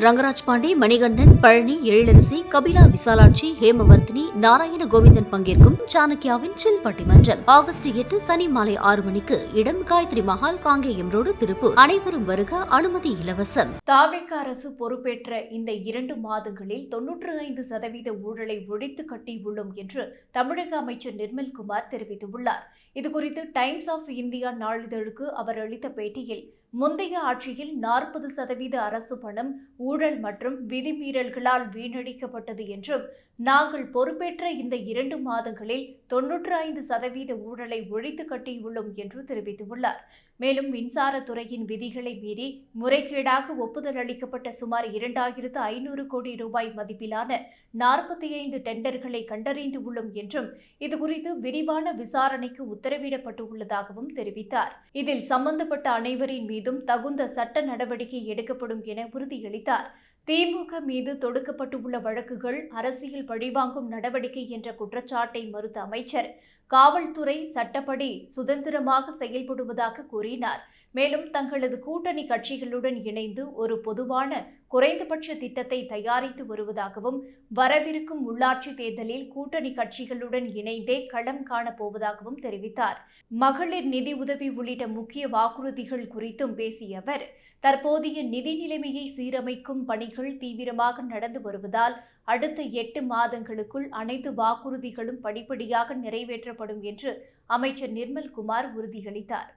ரங்கராஜ் பாண்டே, மணிகண்டன், பழனி, எழிலரசி, கபிலா விசாலாட்சி, ஹேமவர்த்தினி, நாராயண கோவிந்தன் பங்கேற்கும் சாணக்கியாவின் சில் பட்டிமன்றம் ஆகஸ்ட் 8 சனி மாலை 6 மணிக்கு. இடம் காயத்ரி மஹால், காங்கேயம் ரோடு, திருப்பூர். அனைவரும் வருக. அனுமதி இலவசம். தாவேக அரசு பொறுப்பேற்ற இந்த 2 மாதங்களில் 95% ஊழலை ஒழித்து கட்டியுள்ளோம் என்று தமிழக அமைச்சர் நிர்மல்குமார் தெரிவித்துள்ளார். இதுகுறித்து டைம்ஸ் ஆஃப் இந்தியா நாளிதழுக்கு அவர் அளித்த பேட்டியில், முந்தைய ஆட்சியில் 40% அரசு பணம் ஊழல் மற்றும் விதிமீறல்களால் வீணடிக்கப்பட்டது என்றும், நாங்கள் பொறுப்பேற்ற இந்த 2 மாதங்களில் 95% ஊழலை ஒழித்து கட்டியுள்ளோம் என்று தெரிவித்துள்ளார். மேலும் மின்சாரத்துறையின் விதிகளை மீறி முறைகேடாக ஒப்புதல் அளிக்கப்பட்ட சுமார் 2500 கோடி ரூபாய் மதிப்பிலான 45 டெண்டர்களை கண்டறிந்துள்ளோம் என்றும், இதுகுறித்து விரிவான விசாரணைக்கு உத்தரவிடப்பட்டுள்ளதாகவும் தெரிவித்தார். இதில் சம்பந்தப்பட்ட அனைவரின் மீதும் தகுந்த சட்ட நடவடிக்கை எடுக்கப்படும் என உறுதியளித்தார். திமுக மீது தொடுக்கப்பட்டுள்ள வழக்குகள் அரசியல் பழிவாங்கும் நடவடிக்கை என்ற குற்றச்சாட்டை மறுத்த அமைச்சர், காவல்துறை சட்டப்படி சுதந்திரமாக செயல்படுவதாக கூறினார். மேலும் தங்களது கூட்டணி கட்சிகளுடன் இணைந்து ஒரு பொதுவான குறைந்தபட்ச திட்டத்தை தயாரித்து வருவதாகவும், வரவிருக்கும் உள்ளாட்சி தேர்தலில் கூட்டணி கட்சிகளுடன் இணைந்தே களம் காணப்போவதாகவும் தெரிவித்தார். மகளிர் நிதி உதவி உள்ளிட்ட முக்கிய வாக்குறுதிகள் குறித்தும் பேசிய அவர், தற்போதைய நிதி நிலைமையை சீரமைக்கும் பணிகள் தீவிரமாக நடந்து வருவதால் அடுத்த 8 மாதங்களுக்குள் அனைத்து வாக்குறுதிகளும் படிப்படியாக நிறைவேற்றப்படும் என்று அமைச்சர் நிர்மல்குமார் உறுதியளித்தார்.